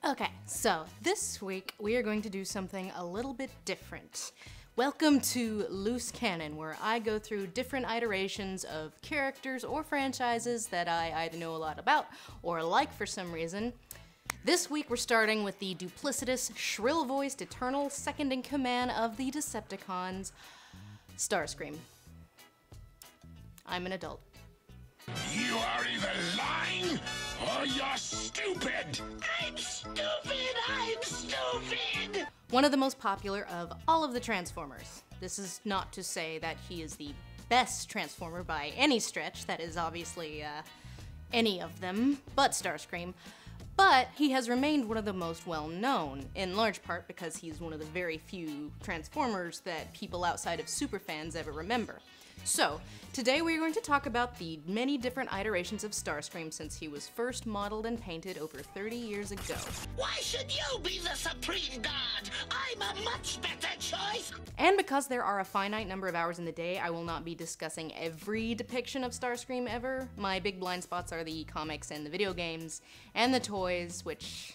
Okay, so this week we are going to do something a little bit different. Welcome to Loose Canon, where I go through different iterations of characters or franchises that I either know a lot about or like for some reason. This week we're starting with the duplicitous, shrill-voiced, eternal second-in-command of the Decepticons, Starscream. I'm an adult. You are either lying or you're stupid! I'm stupid! I'm stupid! One of the most popular of all of the Transformers. This is not to say that he is the best Transformer by any stretch, that is obviously any of them, but Starscream. But he has remained one of the most well-known, in large part because he's one of the very few Transformers that people outside of superfans ever remember. So, today we're going to talk about the many different iterations of Starscream since he was first modeled and painted over 30 years ago. Why should you be the supreme god? I'm a much better choice! And because there are a finite number of hours in the day, I will not be discussing every depiction of Starscream ever. My big blind spots are the comics and the video games, and the toys, which...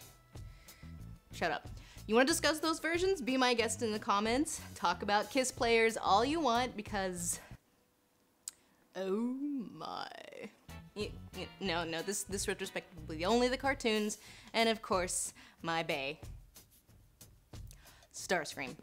Shut up. You want to discuss those versions? Be my guest in the comments. Talk about Kiss players all you want, because... Oh my. No, this retrospective will be only the cartoons, and of course, my bae, Starscream.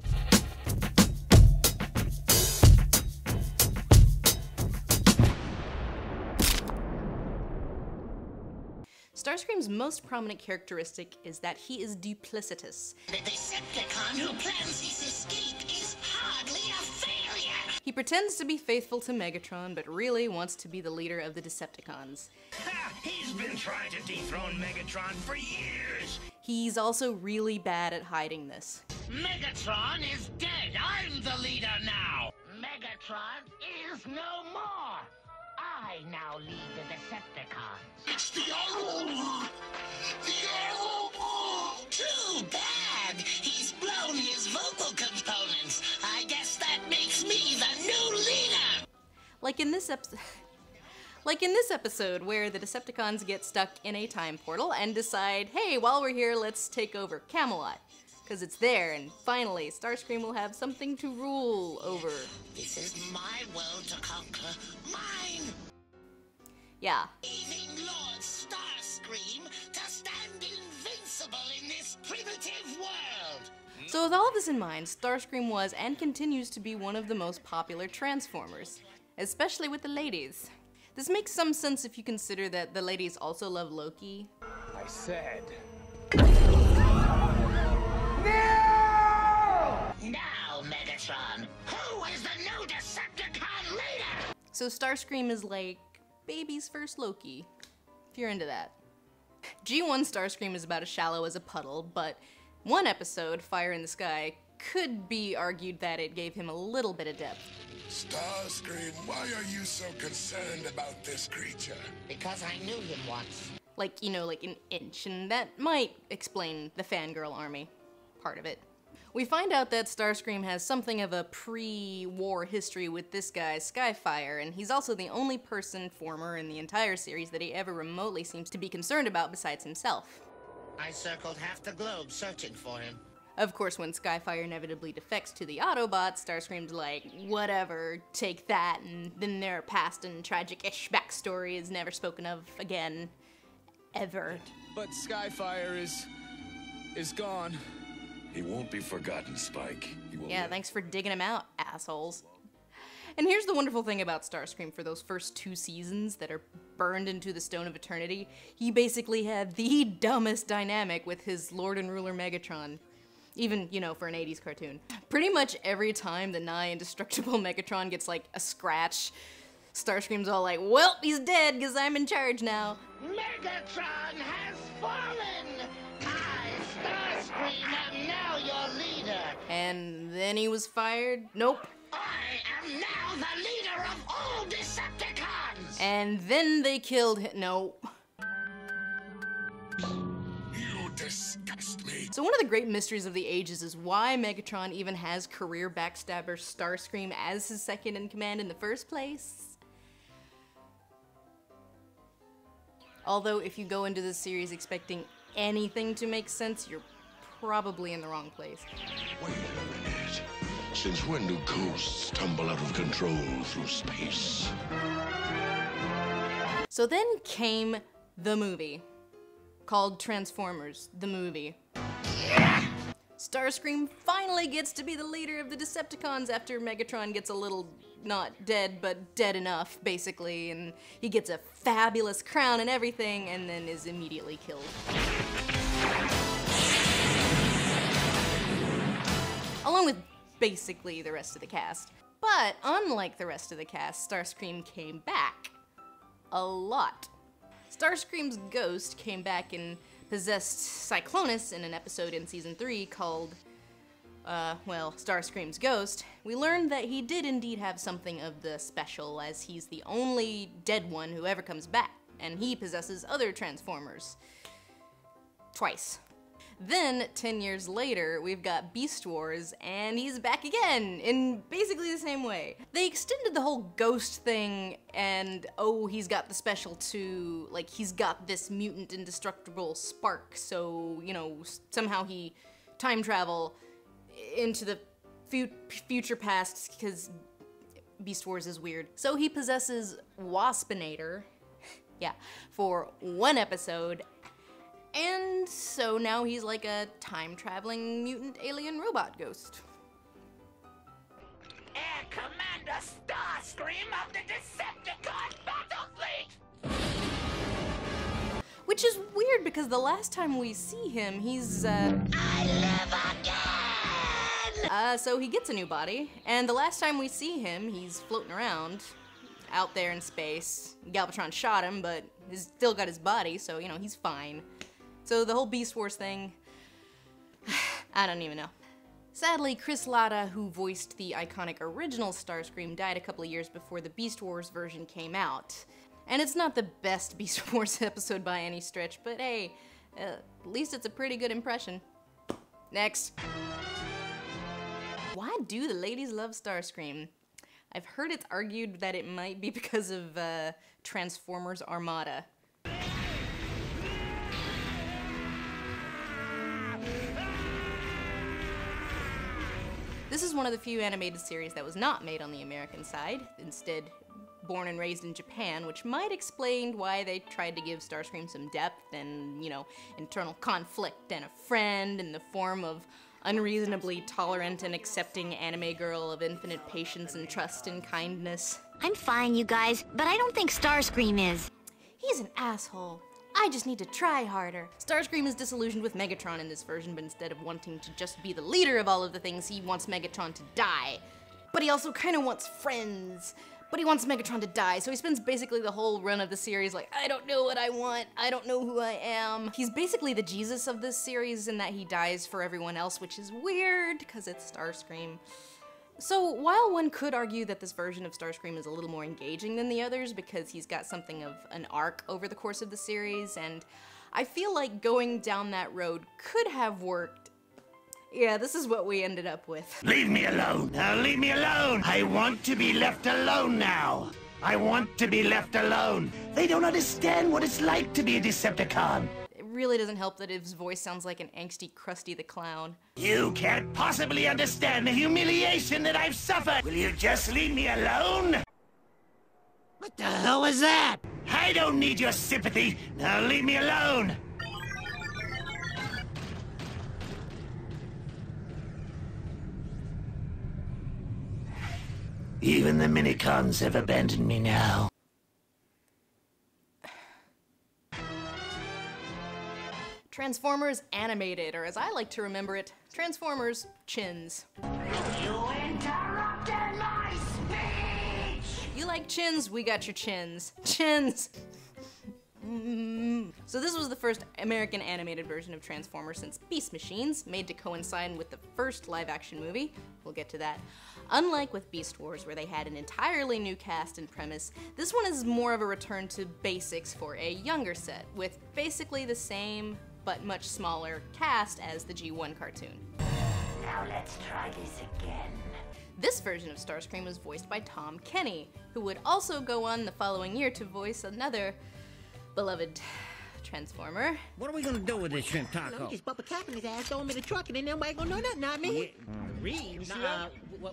Starscream's most prominent characteristic is that he is duplicitous. The Decepticon who plans his escape is hardly a failure! He pretends to be faithful to Megatron, but really wants to be the leader of the Decepticons. Ha! He's been trying to dethrone Megatron for years! He's also really bad at hiding this. Megatron is dead! I'm the leader now! Megatron is no more! I now lead the Decepticons. It's the old... Too bad! He's blown his vocal components. I guess that makes me the new leader! Like in this episode, where the Decepticons get stuck in a time portal and decide, hey, while we're here, let's take over Camelot. Because it's there, and finally, Starscream will have something to rule over. This is my world to conquer. Mine! Yeah. Leaving Lord Starscream to stand invincible in this primitive world! So with all this in mind, Starscream was and continues to be one of the most popular Transformers, especially with the ladies. This makes some sense if you consider that the ladies also love Loki. I said... Now, Megatron, who is the new Decepticon leader? So Starscream is like baby's first Loki, if you're into that. G1 Starscream is about as shallow as a puddle, but one episode, Fire in the Sky, could be argued that it gave him a little bit of depth. Starscream, why are you so concerned about this creature? Because I knew him once. Like, you know, like an inch, and that might explain the fangirl army part of it. We find out that Starscream has something of a pre-war history with this guy, Skyfire, and he's also the only former in the entire series that he ever remotely seems to be concerned about besides himself. I circled half the globe searching for him. Of course, when Skyfire inevitably defects to the Autobots, Starscream's like, whatever, take that, and then their past and tragic-ish backstory is never spoken of again, ever. But Skyfire is gone. He won't be forgotten, Spike. He will Yeah, live. thanks for digging him out, assholes. And here's the wonderful thing about Starscream for those first 2 seasons that are burned into the Stone of Eternity. He basically had the dumbest dynamic with his Lord and Ruler Megatron. Even, you know, for an 80s cartoon. Pretty much every time the nigh indestructible Megatron gets like a scratch, Starscream's all like, well, he's dead because I'm in charge now. Megatron has fallen! I, Starscream, am now your leader! And then he was fired? Nope. I am now the leader of all Decepticons! And then they killed him. Nope. You disgust me. So one of the great mysteries of the ages is why Megatron even has career backstabber Starscream as his second in command in the first place. Although if you go into this series expecting anything to make sense, you're probably in the wrong place. Wait a minute. Since when do ghosts tumble out of control through space? So then came the movie, called Transformers, the movie. Starscream finally gets to be the leader of the Decepticons after Megatron gets a little, not dead, but dead enough, basically, and he gets a fabulous crown and everything, and then is immediately killed. Along with basically the rest of the cast. But unlike the rest of the cast, Starscream came back. A lot. Starscream's ghost came back and possessed Cyclonus in an episode in season 3 called, Starscream's Ghost. We learned that he did indeed have something of the special, as he's the only dead one who ever comes back, and he possesses other Transformers. Twice. Then, 10 years later, we've got Beast Wars, and he's back again, in basically the same way. They extended the whole ghost thing, and he's got the special too, like, he's got this mutant indestructible spark, so, you know, somehow he time travel into the future past, because Beast Wars is weird. So he possesses Waspinator, yeah, for one episode, and so now he's like a time-traveling mutant alien robot ghost. Air Commander Starscream of the Decepticon Battle Fleet! Which is weird because the last time we see him, he's, I live again! So he gets a new body, and the last time we see him, he's floating around out there in space. Galvatron shot him, but he's still got his body, so, you know, he's fine. So the whole Beast Wars thing, I don't even know. Sadly, Chris Latta, who voiced the iconic original Starscream, died a couple of years before the Beast Wars version came out. And it's not the best Beast Wars episode by any stretch, but hey, at least it's a pretty good impression. Next. Why do the ladies love Starscream? I've heard it's argued that it might be because of Transformers Armada. This is one of the few animated series that was not made on the American side, instead born and raised in Japan, which might explain why they tried to give Starscream some depth and, you know, internal conflict and a friend in the form of unreasonably tolerant and accepting anime girl of infinite patience and trust and kindness. I'm fine, you guys, but I don't think Starscream is. He's an asshole. I just need to try harder. Starscream is disillusioned with Megatron in this version, but instead of wanting to just be the leader of all of the things, he wants Megatron to die. But he also kind of wants friends. But he wants Megatron to die, so he spends basically the whole run of the series like, I don't know what I want, I don't know who I am. He's basically the Jesus of this series in that he dies for everyone else, which is weird, because it's Starscream. So while one could argue that this version of Starscream is a little more engaging than the others because he's got something of an arc over the course of the series, and I feel like going down that road could have worked, yeah, this is what we ended up with. Leave me alone. Now leave me alone. I want to be left alone now. I want to be left alone. They don't understand what it's like to be a Decepticon. It really doesn't help that his voice sounds like an angsty Krusty the Clown. You can't possibly understand the humiliation that I've suffered. Will you just leave me alone? What the hell was that? I don't need your sympathy. Now leave me alone. Even the Minicons have abandoned me now. Transformers Animated, or as I like to remember it, Transformers Chins. You interrupted my speech! You like chins? We got your chins. Chins! So this was the first American animated version of Transformers since Beast Machines, made to coincide with the first live-action movie. We'll get to that. Unlike with Beast Wars, where they had an entirely new cast and premise, this one is more of a return to basics for a younger set, with basically the same, but much smaller, cast as the G1 cartoon. Now let's try this again. This version of Starscream was voiced by Tom Kenny, who would also go on the following year to voice another beloved Transformer. What are we gonna do with this shrimp We taco? just bump a cap in his ass, throw him in the truck, and then nobody gonna know nothing, not me. Read?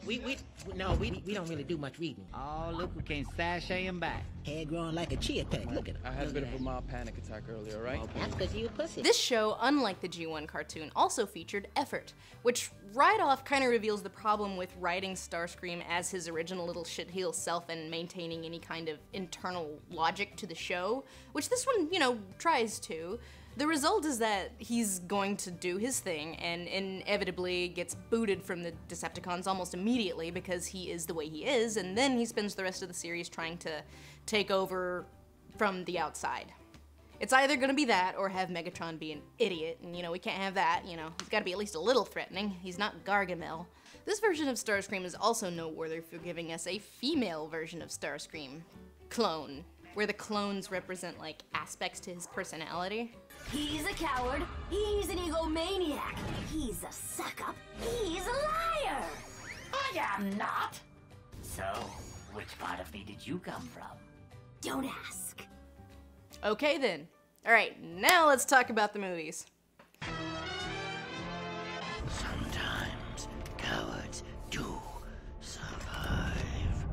We don't really do much reading. Oh, look who came sashaying back. Hair growing like a chia pet. Look at him. I had a Look bit at of a that. mild panic attack earlier, right? That's because you a pussy. This show, unlike the G1 cartoon, also featured effort, which right off kind of reveals the problem with writing Starscream as his original little shitheel self and maintaining any kind of internal logic to the show, which this one, you know, tries to. The result is that he's going to do his thing and inevitably gets booted from the Decepticons almost immediately because he is the way he is, and then he spends the rest of the series trying to take over from the outside. It's either gonna be that or have Megatron be an idiot, and you know, we can't have that, you know. He's gotta be at least a little threatening. He's not Gargamel. This version of Starscream is also noteworthy for giving us a female version of Starscream, Clone, where the clones represent like aspects to his personality. He's a coward, he's an egomaniac, he's a suck-up, he's a liar! I am not. So, which part of me did you come from? Don't ask. Okay then. Alright, now let's talk about the movies. Sometimes cowards do survive.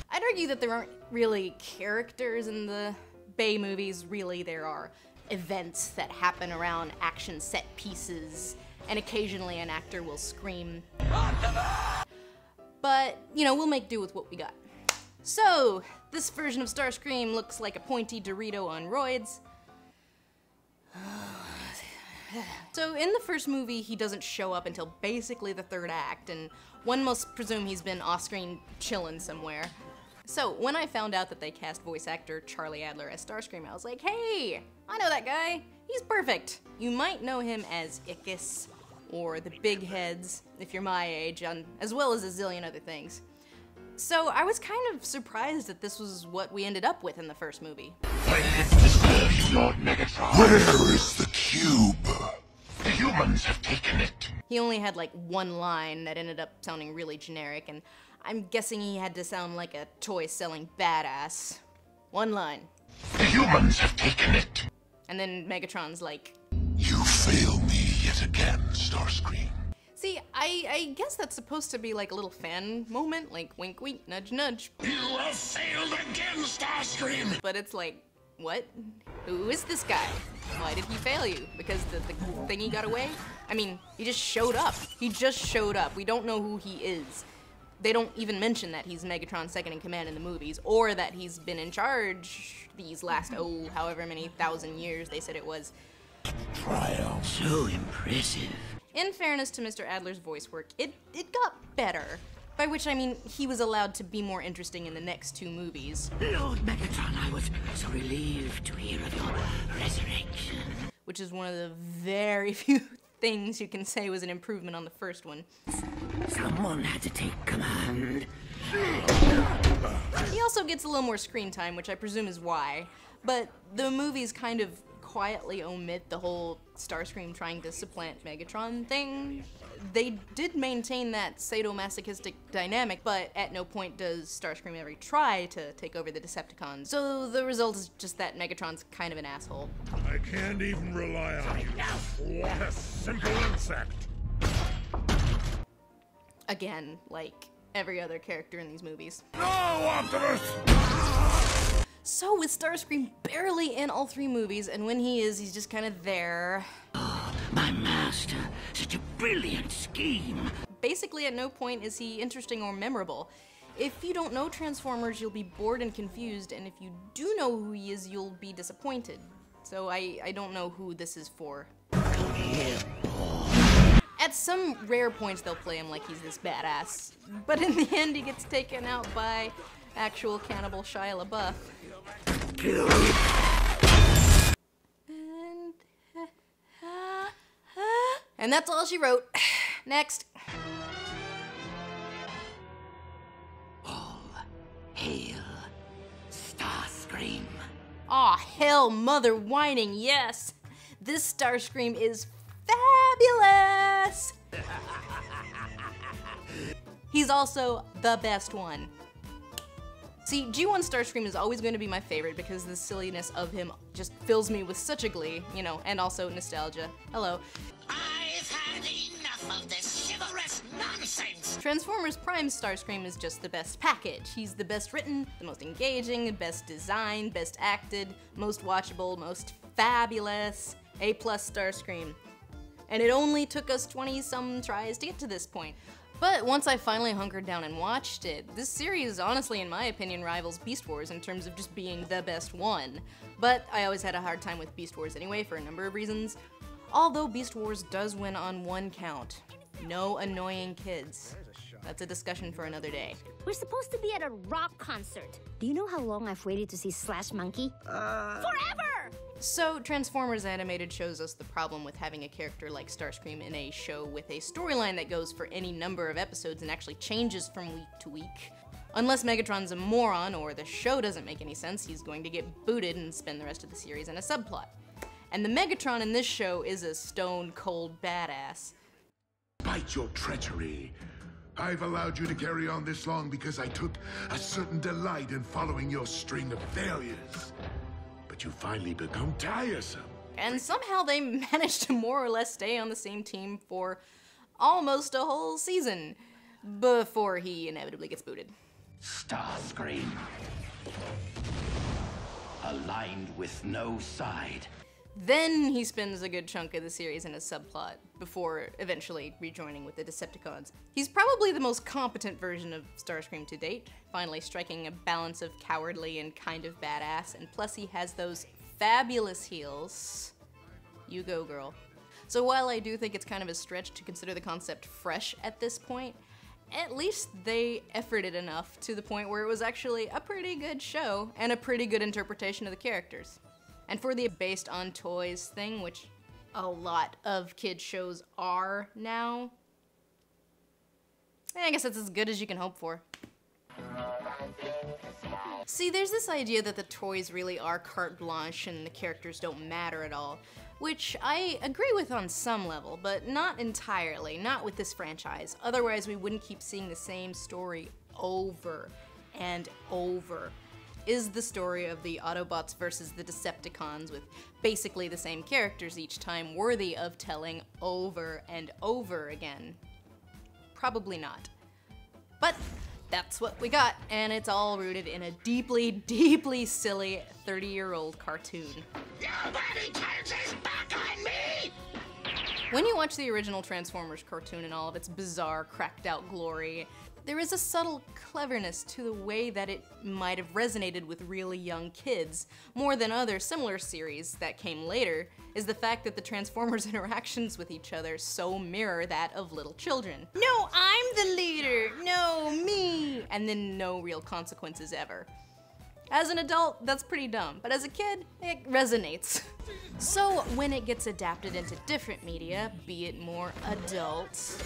I'd argue that there aren't really characters in the Bay movies, really. There are events that happen around action set pieces, and occasionally an actor will scream. But, you know, we'll make do with what we got. So, this version of Starscream looks like a pointy Dorito on roids. So in the first movie, he doesn't show up until basically the third act, and one must presume he's been off-screen chillin' somewhere. So when I found out that they cast voice actor Charlie Adler as Starscream, I was like, hey, I know that guy. He's perfect. You might know him as Ickis, or the Big Heads, if you're my age, as well as a zillion other things. So I was kind of surprised that this was what we ended up with in the first movie. I live to serve you, Lord Megatron. Where is the cube? The humans have taken it. He only had like one line that ended up sounding really generic, and I'm guessing he had to sound like a toy-selling badass. One line. The humans have taken it. And then Megatron's like, You fail me yet again, Starscream. see, I guess that's supposed to be like a little fan moment, like wink wink, nudge nudge. You have failed again, Starscream. But it's like, what? Who is this guy? Why did he fail you? Because the thingy got away? I mean, he just showed up. He just showed up. We don't know who he is. They don't even mention that he's Megatron's second in command in the movies, or that he's been in charge these last, however many thousand years they said it was. Triumph. So impressive. In fairness to Mr. Adler's voice work, it got better. By which I mean he was allowed to be more interesting in the next two movies. Lord Megatron, I was so relieved to hear of your resurrection. Which is one of the very few things you can say was an improvement on the first one. Someone had to take command. He also gets a little more screen time, which I presume is why. But the movies kind of quietly omit the whole Starscream trying to supplant Megatron thing. They did maintain that sadomasochistic dynamic, but at no point does Starscream ever try to take over the Decepticons. So the result is just that Megatron's kind of an asshole. I can't even rely on you. What a simple insect. Again, like every other character in these movies. No, Optimus! So with Starscream barely in all three movies, and when he is, he's just kind of there. My master, such a brilliant scheme. Basically, at no point is he interesting or memorable. If you don't know Transformers, you'll be bored and confused, and if you do know who he is, you'll be disappointed. So I don't know who this is for. Come here, At some rare points, they'll play him like he's this badass, but in the end, he gets taken out by actual cannibal Shia LaBeouf. And that's all she wrote. Next. All hail Starscream. Aw, hell, mother whining, yes! This Starscream is fabulous! He's also the best one. See, G1 Starscream is always going to be my favorite because the silliness of him just fills me with such a glee, you know, and also nostalgia. Hello. I've had enough of this chivalrous nonsense! Transformers Prime Starscream is just the best package. He's the best written, the most engaging, best designed, best acted, most watchable, most fabulous. A+ Starscream. And it only took us 20-some tries to get to this point. But once I finally hunkered down and watched it, this series honestly, in my opinion, rivals Beast Wars in terms of just being the best one. But I always had a hard time with Beast Wars anyway for a number of reasons. Although Beast Wars does win on one count. No annoying kids. That's a discussion for another day. We're supposed to be at a rock concert. Do you know how long I've waited to see Slash Monkey? Forever! So, Transformers Animated shows us the problem with having a character like Starscream in a show with a storyline that goes for any number of episodes and actually changes from week to week. Unless Megatron's a moron or the show doesn't make any sense, he's going to get booted and spend the rest of the series in a subplot. And the Megatron in this show is a stone-cold badass. Despite your treachery, I've allowed you to carry on this long because I took a certain delight in following your string of failures. But you finally become tiresome. And somehow they managed to more or less stay on the same team for almost a whole season before he inevitably gets booted. Starscream. Aligned with no side. Then he spends a good chunk of the series in a subplot before eventually rejoining with the Decepticons. He's probably the most competent version of Starscream to date, finally striking a balance of cowardly and kind of badass, and plus he has those fabulous heels. You go, girl. So while I do think it's kind of a stretch to consider the concept fresh at this point, at least they efforted enough to the point where it was actually a pretty good show and a pretty good interpretation of the characters. And for the based on toys thing, which a lot of kids shows are now, I guess that's as good as you can hope for. See, there's this idea that the toys really are carte blanche and the characters don't matter at all, which I agree with on some level, but not entirely, not with this franchise. Otherwise, we wouldn't keep seeing the same story over and over. Is the story of the Autobots versus the Decepticons with basically the same characters each time worthy of telling over and over again? Probably not. But that's what we got, and it's all rooted in a deeply, deeply silly 30-year-old cartoon. Nobody turns his back on me! When you watch the original Transformers cartoon in all of its bizarre, cracked-out glory, there is a subtle cleverness to the way that it might have resonated with really young kids. More than other similar series that came later, is the fact that the Transformers' interactions with each other so mirror that of little children. No, I'm the leader! No, me! And then no real consequences ever. As an adult, that's pretty dumb, but as a kid, it resonates. So when it gets adapted into different media, be it more adult,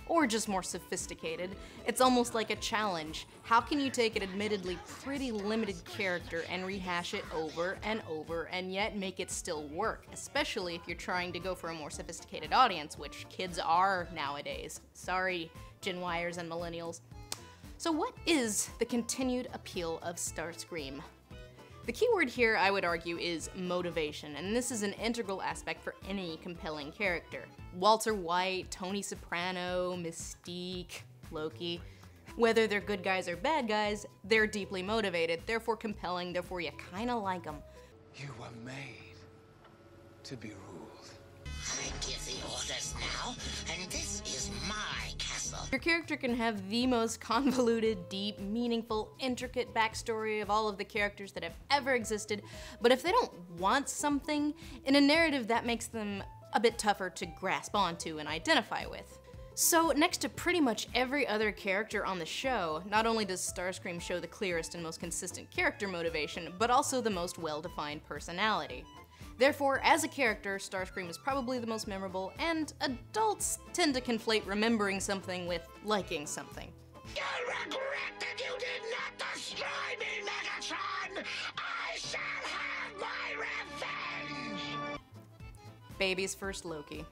or just more sophisticated, it's almost like a challenge. How can you take an admittedly pretty limited character and rehash it over and over and yet make it still work, especially if you're trying to go for a more sophisticated audience, which kids are nowadays. Sorry, Gen Yers and millennials. So what is the continued appeal of Starscream? The key word here, I would argue, is motivation, and this is an integral aspect for any compelling character. Walter White, Tony Soprano, Mystique, Loki. Whether they're good guys or bad guys, they're deeply motivated, therefore compelling, therefore you kinda like them. You were made to be ruled. I give the orders now, and this is my castle. Your character can have the most convoluted, deep, meaningful, intricate backstory of all of the characters that have ever existed, but if they don't want something, in a narrative that makes them a bit tougher to grasp onto and identify with. So next to pretty much every other character on the show, not only does Starscream show the clearest and most consistent character motivation, but also the most well-defined personality. Therefore, as a character, Starscream is probably the most memorable, and adults tend to conflate remembering something with liking something. You'll regret that you did not destroy me, Megatron! I shall have my revenge! Baby's first Loki.